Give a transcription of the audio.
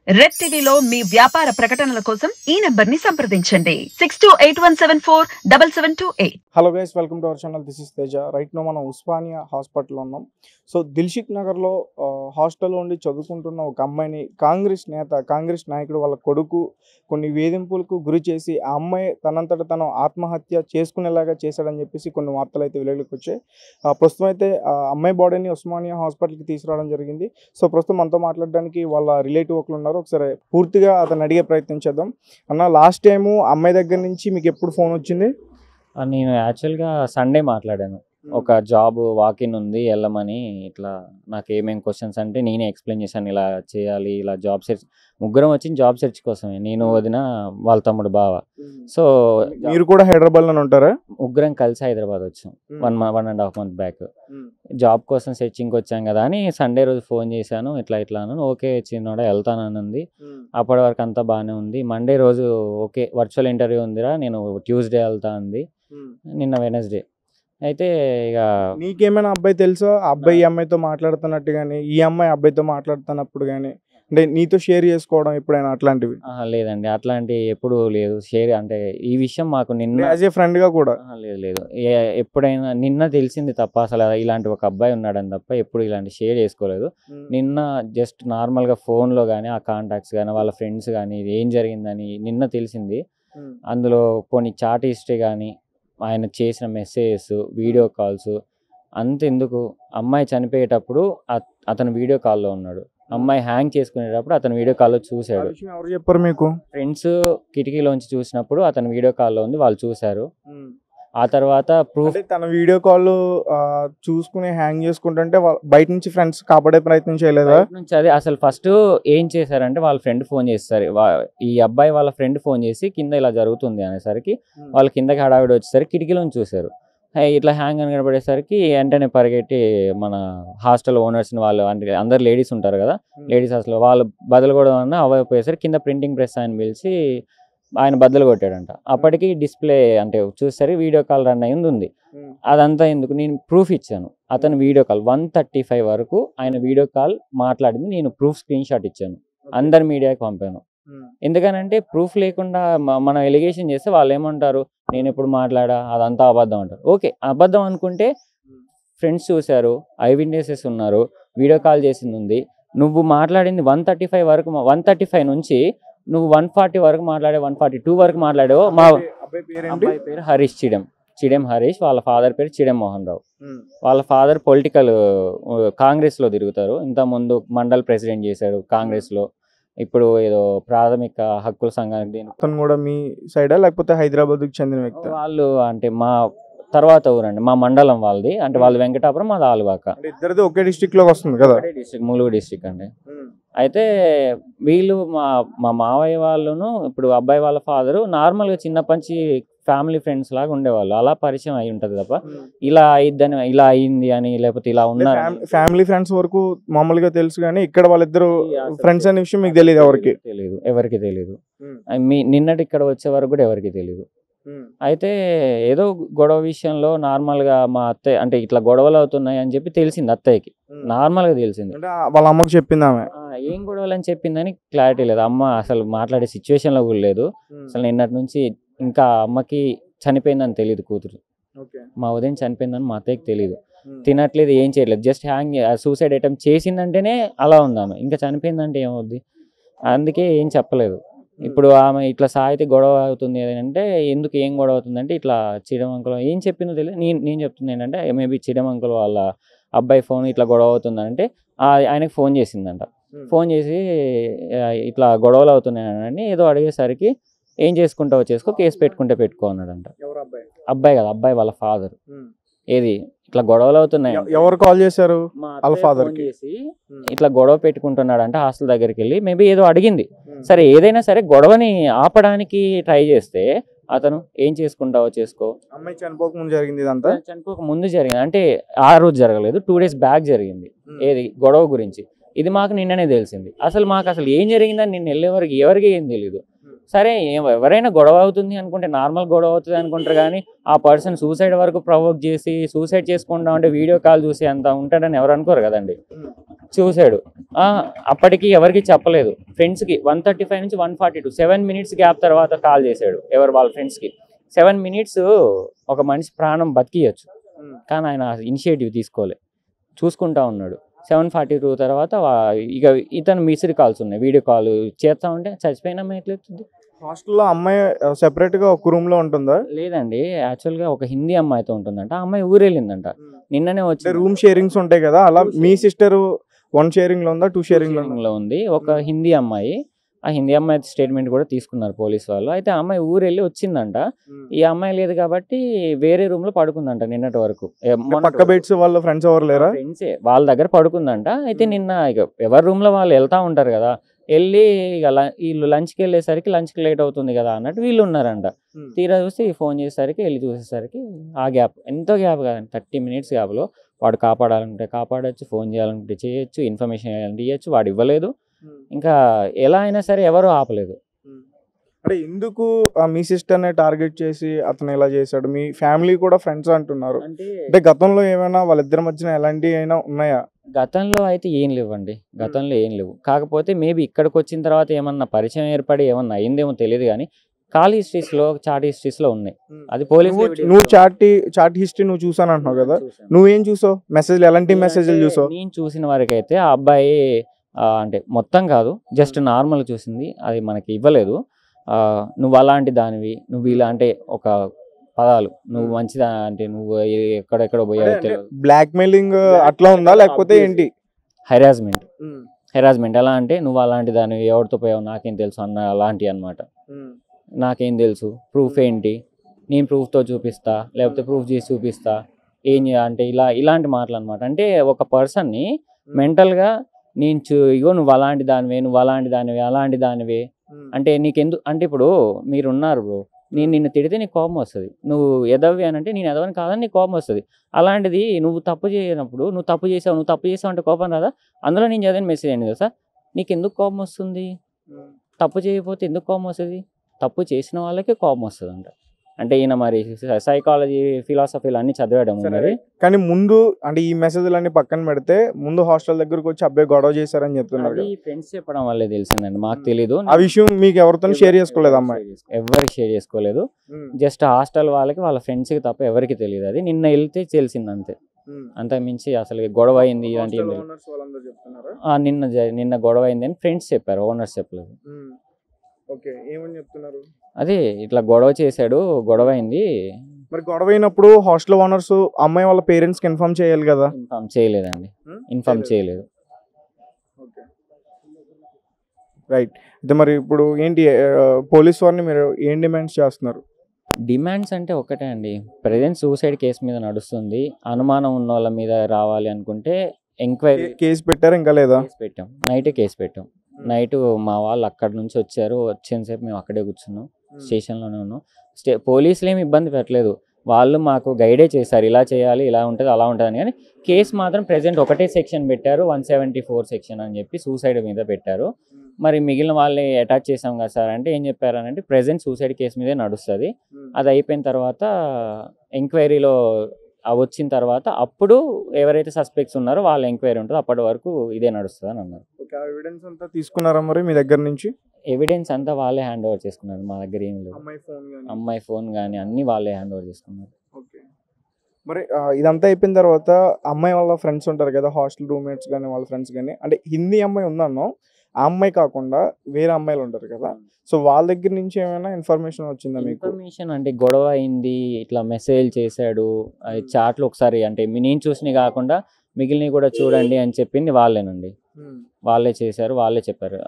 Red టీవీలో మీ వ్యాపార ప్రకటనల కోసం ఈ నంబర్ ని సంప్రదించండి 6281747728. Hello guys, welcome to our channel. This is Teja. Right now మనం ఉస్మానియా హాస్పిటల్లో ఉన్నాం. సో దిల్షుక్ నగర్లో హాస్టల్లో ఉండి చదువుకుంటున్న ఒక అమ్మాయిని కాంగ్రెస్ నాయకుడు వాళ్ళ కొడుకు కొన్ని వేధింపులకు గురి చేసి ఆ అమ్మాయి తనంతట తను ఆత్మహత్య చేసుకునేలాగా చేశాడని చెప్పేసి కొన్ని వార్తలు అయితే వెలుగులోకి వచ్చాయి. ప్రస్తుతం అయితే ఆ అమ్మాయి బాడీని ఉస్మానియా హాస్పిటల్కి తీసుకురావడం జరిగింది. సో ప్రస్తుతం మనతో మాట్లాడడానికి వాళ్ళ రిలేటివ్ ఒకరు ఉన్నారు. ఒకసారి పూర్తిగా అతను అడిగే ప్రయత్నం చేద్దాం. అన్న, లాస్ట్ టైము అమ్మాయి దగ్గర నుంచి మీకు ఎప్పుడు ఫోన్ వచ్చింది? నేను యాక్చువల్గా సండే మాట్లాడాను. ఒక జాబ్ వాకిన్ ఉంది వెళ్ళమని. ఇట్లా నాకు ఏమేమి క్వశ్చన్స్ అంటే నేనే ఎక్స్ప్లెయిన్ చేశాను, ఇలా చేయాలి, ఇలా జాబ్ సెర్చ్. ముగ్గురం వచ్చింది జాబ్ సెర్చ్ కోసమే, నేను వదిన వాళ్ళ తమ్ముడు బావ. సో మీరు కూడా హైదరాబాద్లోనే ఉంటారా? ముగ్గురం కలిసి హైదరాబాద్ వచ్చాం 1.5 months బ్యాక్. జాబ్ కోసం సెర్చింగ్కి వచ్చాం కదా అని సండే రోజు ఫోన్ చేశాను. ఇట్లా అన్నాను. ఓకే చిన్నోడా వెళ్తానన్నది. అప్పటి వరకు అంతా బాగానే ఉంది. మండే రోజు ఓకే వర్చువల్ ఇంటర్వ్యూ ఉందిరా, నేను ట్యూస్డే వెళ్తా అంది. నిన్న వెనస్డే అయితే ఇక నీకేమైనా అబ్బాయి తెలుసా? అబ్బాయి ఈ అమ్మాయితో మాట్లాడుతున్నట్టు కానీ ఈ అమ్మాయి అబ్బాయితో మాట్లాడుతున్నప్పుడు కానీ అంటే నీతో షేర్ చేసుకోవడం ఎప్పుడైనా అట్లాంటివి? లేదండి, అట్లాంటి ఎప్పుడు లేదు. షేర్ అంటే ఈ విషయం మాకు నిన్న యాజ్ ఏ ఫ్రెండ్గా కూడా లేదు. ఎప్పుడైనా నిన్న తెలిసింది తప్ప, అసలు ఇలాంటి ఒక అబ్బాయి ఉన్నాడని తప్ప ఎప్పుడు ఇలాంటి షేర్ చేసుకోలేదు. నిన్న జస్ట్ నార్మల్గా ఫోన్లో కానీ ఆ కాంటాక్ట్స్ కానీ వాళ్ళ ఫ్రెండ్స్ కానీ ఏం జరిగిందని నిన్న తెలిసింది. అందులో కొన్ని చాట్ హిస్టరీ కానీ ఆయన చేసిన మెసేజెస్, వీడియో కాల్స్ అంతెందుకు, అమ్మాయి చనిపోయేటప్పుడు అతను వీడియో కాల్లో ఉన్నాడు. అమ్మాయి హ్యాంగ్ చేసుకునేటప్పుడు అతను వీడియో కాల్లో చూశాడు. ఎవరు చెప్పారు మీకు? ఫ్రెండ్స్ కిటికీలోంచి చూసినప్పుడు అతను వీడియో కాల్లో ఉంది, వాళ్ళు చూశారు. ఆ తర్వాత ప్రూఫ్ తన వీడియో కాల్ చూసుకుని హ్యాంగ్ చేసుకుంటుంటే బయట నుంచి ఫ్రెండ్స్ కాపాడే ప్రయత్నం చేయలేదా? నుంచి అదే అసలు ఫస్ట్ ఏం చేశారంటే వాళ్ళ ఫ్రెండ్ ఫోన్ చేస్తారు. ఈ అబ్బాయి వాళ్ళ ఫ్రెండ్ ఫోన్ చేసి కింద ఇలా జరుగుతుంది అనేసరికి వాళ్ళు కిందకి హడావిడి వచ్చేసరికి కిటికీలోంచి చూశారు. ఇట్లా హ్యాంగ్ అని కనబడేసరికి వెంటనే పరిగెట్టి మన హాస్టల్ ఓనర్స్ని, వాళ్ళు అంటే అందరు లేడీస్ ఉంటారు కదా, లేడీస్ హాస్టల్ వాళ్ళు బదులు కూడా అవ్వకపోయేసరికి కింద ప్రింటింగ్ ప్రెస్ ఆయన పిలిచి ఆయన బద్దలు కొట్టాడంట. అప్పటికి డిస్ప్లే అంటే చూసేసరికి వీడియో కాల్ రన్ అయ్యింది ఉంది. అదంతా ఎందుకు, నేను ప్రూఫ్ ఇచ్చాను. అతను వీడియో కాల్ 1:35 వరకు ఆయన వీడియో కాల్ మాట్లాడింది, నేను ప్రూఫ్ స్క్రీన్ షాట్ ఇచ్చాను, అందరు మీడియాకి పంపాను. ఎందుకనంటే ప్రూఫ్ లేకుండా మనం ఎలిగేషన్ చేస్తే వాళ్ళు ఏమంటారు, నేను ఎప్పుడు మాట్లాడా, అదంతా అబద్ధం అంటారు. ఓకే అబద్ధం అనుకుంటే ఫ్రెండ్స్ చూశారు, ఐ విట్నెసెస్ ఉన్నారు, వీడియో కాల్ చేసింది ఉంది. నువ్వు మాట్లాడింది 1:35 వరకు, 1:35 నుంచి నువ్వు 1:40 వరకు మాట్లాడే, 1:42 వరకు మాట్లాడావు. మా అబ్బాయి పేరు హరీష్, చిడెం హరీష్. వాళ్ళ ఫాదర్ పేరు చిడెం మోహన్ రావు. వాళ్ళ ఫాదర్ పొలిటికల్ కాంగ్రెస్లో తిరుగుతారు. ఇంతకుముందు మండల్ ప్రెసిడెంట్ చేశారు కాంగ్రెస్లో. ఇప్పుడు ఏదో ప్రాథమిక హక్కుల సంఘానికి అతను కూడా మీ సైడా లేకపోతే హైదరాబాద్కి చెందిన వ్యక్తి? వాళ్ళు అంటే మా తర్వాత ఊరండి, మా మండలం వాళ్ళది. అంటే వాళ్ళు వెంకటాపురం, మాది ఆలువాక. ఇద్దరిది ఒకే డిస్ట్రిక్ట్ లోకి వస్తుంది కదా? డిస్ట్రిక్ట్, ములుగు డిస్ట్రిక్ట్ అండి. అయితే వీళ్ళు మా మావయ్య వాళ్ళను, ఇప్పుడు అబ్బాయి వాళ్ళ ఫాదరు నార్మల్గా చిన్నప్పటి నుంచి ఫ్యామిలీ ఫ్రెండ్స్ లాగా ఉండేవాళ్ళు. అలా పరిచయం అయి ఉంటుంది తప్ప ఇలా అయిద్దని, ఇలా అయింది అని లేకపోతే ఇలా ఉన్నారు ఫ్యామిలీ ఫ్రెండ్స్ వరకు మామూలుగా తెలుసు. కానీ ఇక్కడ వాళ్ళిద్దరు ఫ్రెండ్స్ అనే విషయం మీకు తెలియదు? ఎవరికి తెలియదు. నిన్నటి ఇక్కడ వచ్చే వరకు కూడా ఎవరికి తెలియదు. అయితే ఏదో గొడవ విషయంలో నార్మల్గా మా అత్తయ్య అంటే ఇట్లా గొడవలు అవుతున్నాయి అని చెప్పి తెలిసింది అత్తయ్యకి, నార్మల్గా తెలిసింది. వాళ్ళ అమ్మకు చెప్పింది ఆమె? ఏం గొడవలు అని చెప్పిందని క్లారిటీ లేదు. అమ్మ అసలు మాట్లాడే సిచ్యువేషన్లో కూడా లేదు. అసలు నిన్నటి నుంచి ఇంకా అమ్మకి చనిపోయిందని తెలియదు కూతురు. మా ఉదయం చనిపోయిందని మా అత్తయ్యకి తెలియదు. తినట్లేదు, ఏం చేయట్లేదు, జస్ట్ సూసైడ్ అటెంప్ట్ చేసిందంటేనే అలా ఉంది ఆమె. ఇంకా చనిపోయిందంటే ఏమవుద్ది? అందుకే ఏం చెప్పలేదు. ఇప్పుడు ఆమె ఇట్లా సాయితే గొడవ అవుతుంది అంటే ఎందుకు, ఏం గొడవ అవుతుందంటే ఇట్లా చిడమంకులు ఏం చెప్పిందో తెలియదు. నేను చెప్తుంది ఏంటంటే మేబీ చిడమంకులు వాళ్ళ అబ్బాయి ఫోన్ ఇట్లా గొడవ అవుతుందంటే ఆయనకి ఫోన్ చేసిందంట. ఫోన్ చేసి ఇట్లా గొడవలు అవుతున్నాయని ఏదో అడిగేసరికి ఏం చేసుకుంటావో చేసుకో, కేసు పెట్టుకుంటే పెట్టుకో అన్నాడంట. అబ్బాయి కదా, అబ్బాయి వాళ్ళ ఫాదర్. ఏది ఇట్లా గొడవలు అవుతున్నాయి, ఎవరు కాల్ చేశారు? వాళ్ళ ఫాదర్ చేసి ఇట్లా గొడవ పెట్టుకుంటున్నాడు అంటే హాస్టల్ దగ్గరికి వెళ్ళి మేబీ ఏదో అడిగింది. సరే ఏదైనా సరే గొడవని ఆపడానికి ట్రై చేస్తే అతను ఏం చేసుకుంటావో చేసుకో. అమ్మాయి చనిపోక ముందు జరిగింది ఇదంతా? చనిపోక ముందు జరిగింది అంటే ఆ రోజు జరగలేదు, 2 days బ్యాక్ జరిగింది. ఏది గొడవ గురించి ఇది మాకు నిన్ననే తెలిసింది. మాకు అసలు ఏం జరిగిందని నిన్న వెళ్ళేవరకు ఎవరికి ఏం తెలియదు. సరే ఎవరైనా గొడవ అవుతుంది అనుకుంటే నార్మల్ గొడవ అవుతుంది అనుకుంటారు, కానీ ఆ పర్సన్ సూసైడ్ వరకు ప్రొవోక్ చేసి సూసైడ్ చేసుకుంటాం అంటే వీడియో కాల్ చూసి అంత ఉంటాడని ఎవరు అనుకోరు కదండి. చూశాడు. అప్పటికి ఎవరికి చెప్పలేదు. ఫ్రెండ్స్కి 1:35 నుంచి 1:42 7 minutes గ్యాప్ తర్వాత కాల్ చేశాడు వాళ్ళ ఫ్రెండ్స్కి. 7 minutes ఒక మనిషి ప్రాణం బతికియచ్చు, కానీ ఆయన ఇనిషియేటివ్ తీసుకోలే, చూసుకుంటా ఉన్నాడు. 7:42 తర్వాత ఇక ఇతను మిస్డ్ కాల్స్ ఉన్నాయి, వీడియో కాల్ చేస్తా ఉంటే చచ్చిపోయినా ఎట్లవుతుంది. హాస్టల్లో అమ్మాయి సెపరేట్గా ఒక రూమ్లో ఉంటుందా? లేదండి, యాక్చువల్గా ఒక హిందీ అమ్మాయితో ఉంటుందంట. ఆ అమ్మాయి ఊరెళ్ళిందంట, నిన్ననే వచ్చి. రూమ్ షేరింగ్స్ ఉంటాయి కదా, అలా మీ సిస్టర్ 1 షేరింగ్ లో ఉందా, 2 షేరింగ్ లో ఉంది? ఒక హిందీ అమ్మాయి, ఆ హిందీ అమ్మాయి స్టేట్మెంట్ కూడా తీసుకున్నారు పోలీస్ వాళ్ళు. అయితే ఆ అమ్మాయి ఊరెళ్ళి వచ్చిందంట, ఈ అమ్మాయి లేదు కాబట్టి వేరే రూమ్ లో పడుకుందంట నిన్నటి వరకు. పక్క బెడ్స్ వాళ్ళ ఫ్రెండ్స్ ఎవరు లేరా? ఫ్రెండ్సే వాళ్ళ దగ్గర పడుకుందంట. అయితే నిన్న ఇక ఎవరి రూమ్ లో వాళ్ళు వెళ్తా ఉంటారు కదా, వెళ్ళి ఇక వీళ్ళు లంచ్కి వెళ్ళేసరికి లంచ్కి లేట్ అవుతుంది కదా అన్నట్టు వీళ్ళు ఉన్నారంట. తీరా చూస్తే ఫోన్ చేసేసరికి వెళ్ళి చూసేసరికి ఆ గ్యాప్, ఎంతో గ్యాప్ కాదండి, 30 minutes గ్యాప్లో వాడు కాపాడాలంటే కాపాడచ్చు, ఫోన్ చేయాలంటే చేయొచ్చు, ఇన్ఫర్మేషన్ చేయాలంటే ఇవ్వచ్చు. వాడు ఇవ్వలేదు, ఇంకా ఎలా అయినా సరే ఎవరు ఆపలేదు. అంటే ఎందుకు మీ సిస్టర్ని టార్గెట్ చేసి అతను ఇలా చేశాడు? మీ ఫ్యామిలీ కూడా ఫ్రెండ్స్ అంటున్నారు, అంటే గతంలో ఏమైనా వాళ్ళిద్దరి మధ్యన ఎలాంటివి అయినా ఉన్నాయా? గతంలో అయితే ఏం లేవండి, గతంలో ఏం లేవు. కాకపోతే మేబీ ఇక్కడికి వచ్చిన తర్వాత ఏమన్నా పరిచయం ఏర్పడి ఏమన్నా అయిందేమో తెలియదు, కానీ కాల్ హిస్టరీస్లో, చాట్ హిస్టరీస్లో ఉన్నాయి. అది పోలీస్. నువ్వు చాట్ హిస్టరీ నువ్వు చూసాను అంటున్నావు కదా, నువ్వేం చూసావు? మెసేజ్లు ఎలాంటి మెసేజ్లు చూసావు? నేను చూసిన వరకు అయితే ఆ అబ్బాయి అంటే మొత్తం కాదు, జస్ట్ నార్మల్ చూసింది, అది మనకి ఇవ్వలేదు. నువ్వు అలాంటి దానివి, నువ్వు ఇలా అంటే ఒక పదాలు, నువ్వు మంచిదా అంటే నువ్వు ఎక్కడెక్కడో పోయావు తెలియదు. బ్లాక్ మెయిలింగ్ అట్లా ఉందా లేకపోతే ఏంటి? హెరాస్మెంట్ ఎలా అంటే నువ్వు అలాంటి దానివి, ఎవరితో పోయావు నాకేం తెలుసు అన్న అలాంటివి అనమాట. నాకేం తెలుసు, ప్రూఫ్ ఏంటి, నేను ప్రూఫ్తో చూపిస్తా, లేకపోతే ప్రూఫ్ చేసి చూపిస్తా, ఏం అంటే ఇలాంటి మాటలు అనమాట. అంటే ఒక పర్సన్ని మెంటల్గా ఇగో నువ్వు అలాంటి దానివే, నువ్వు అలాంటి దానివే, అలాంటి దానివే అంటే నీకెందుకు అంటే, ఇప్పుడు మీరున్నారు బ్రో, నేను నిన్ను తిడితే నీకు కోపం వస్తుంది, నువ్వు ఎదవి అని అంటే నేను ఎదవని కాదని నీకు కోపం వస్తుంది. అలాంటిది నువ్వు తప్పు చేయనప్పుడు నువ్వు తప్పు చేసావు అంటే కోపం రాదా? అందులో నేను చదివిన మెసేజ్ ఏంటి తెలుసా, నీకు ఎందుకు కోపం వస్తుంది, తప్పు చేయకపోతే ఎందుకు కోపం వస్తుంది, తప్పు చేసిన వాళ్ళకి కోపం వస్తుంది అంట. అంటే ఈయన మరి సైకాలజీ, ఫిలాసఫీలు అన్ని చదివాడు మరి. కానీ ముందు అంటే ఈ మెసేజ్లన్నీ పక్కన పెడితే ముందు హాస్టల్ దగ్గరకు వచ్చి అబ్బాయి గొడవ చేశారని చెప్తున్నారు. ఫ్రెండ్స్ చెప్పడం వల్లే తెలిసిందండి, మాకు తెలీదు. ఆ విషయం మీకు ఎవరితో షేర్ చేసుకోలేదు? అమ్మాయి ఎవరికి షేర్ చేసుకోలేదు, జస్ట్ హాస్టల్ వాళ్ళకి, వాళ్ళ ఫ్రెండ్స్కి తప్ప ఎవరికి తెలియదు. అది నిన్న వెళ్తే తెలిసింది అంతే, అంతకు మించి అసలు గొడవ అయింది ఇలాంటి నిన్న గొడవ అయింది అని ఫ్రెండ్స్ చెప్పారు, ఓనర్స్ చెప్పలేదు. అదే ఇట్లా గొడవ చేశాడు, గొడవ అయింది. మరి గొడవ అయినప్పుడు హాస్టల్ ఓనర్స్ అమ్మాయి వాళ్ళ పేరెంట్స్ కి ఇన్ఫార్మ్ చేయాలి కదా? ఇన్ఫార్మ్ చేయలేదండి, ఇన్ఫార్మ్ చేయలేదు. రైట్. అయితే మరి ఇప్పుడు ఏంటి పోలీస్ వారిని మీరు ఏం డిమాండ్స్ చేస్తున్నారు? డిమాండ్స్ అంటే ఒకటే అండి, ప్రెజెంట్ సూసైడ్ కేసు మీద నడుస్తుంది, అనుమానం ఉన్న వాళ్ళ మీద రావాలి అనుకుంటే ఎంక్వైరీ కేసు పెట్టారు, ఇంకా లేదా? పెట్టాం, నైటే కేసు పెట్టాం. నైట్ మా వాళ్ళు అక్కడి నుంచి వచ్చారు, వచ్చేసేపు మేము అక్కడే కూర్చున్నాం, స్టేషన్లోనే ఉన్నాం. పోలీసులు ఏమి ఇబ్బంది పెట్టలేదు, వాళ్ళు మాకు గైడే చేశారు, ఇలా చేయాలి, ఇలా ఉంటుంది, అలా ఉంటుంది అని. కానీ కేసు మాత్రం ప్రెజెంట్ ఒకటే సెక్షన్ పెట్టారు, 174 సెక్షన్ అని చెప్పి సూసైడ్ మీద పెట్టారు. మరి మిగిలిన వాళ్ళని అటాచ్ చేసాం కదా సార్ అంటే ఏం చెప్పారనంటే ప్రెజెంట్ సూసైడ్ కేసు మీదే నడుస్తుంది, అది అయిపోయిన తర్వాత ఎంక్వైరీలో వచ్చిన తర్వాత అప్పుడు ఎవరైతే సస్పెక్ట్స్ ఉన్నారో వాళ్ళ ఎంక్వైరీ ఉంటుంది, అప్పటి వరకు ఇదే నడుస్తుంది అని అన్నారు. ఎవిడెన్స్ అంతా తీసుకున్నారా మరి మీ దగ్గర నుంచి? ఎవిడెన్స్ అంతా వాళ్ళే హ్యాండ్ ఓవర్ చేసుకున్నారు, మా దగ్గర ఏం లేదు. అమ్మాయి ఫోన్ కానీ అన్ని వాళ్ళే హ్యాండ్ ఓవర్ చేసుకున్నారు. మరి ఇదంతా అయిపోయిన తర్వాత అమ్మాయి వాళ్ళ ఫ్రెండ్స్ ఉంటారు కదా, హాస్టల్ రూమ్మేట్స్ కానీ వాళ్ళ ఫ్రెండ్స్ కానీ, అంటే హిందీ అమ్మాయి ఉందన్నో, ఆ అమ్మాయి కాకుండా వేరే అమ్మాయిలు ఉంటారు కదా, సో వాళ్ళ దగ్గర నుంచి ఏమైనా ఇన్ఫర్మేషన్ వచ్చిందా మీకు? ఇన్ఫర్మేషన్ అంటే గొడవ అయింది, ఇట్లా మెసేజ్ చేశాడు, చాట్లు ఒకసారి అంటే నేను చూసినవి కాకుండా మిగిలినవి కూడా చూడండి అని చెప్పింది వాళ్ళేనండి, వాళ్ళే చేశారు, వాళ్ళే చెప్పారు.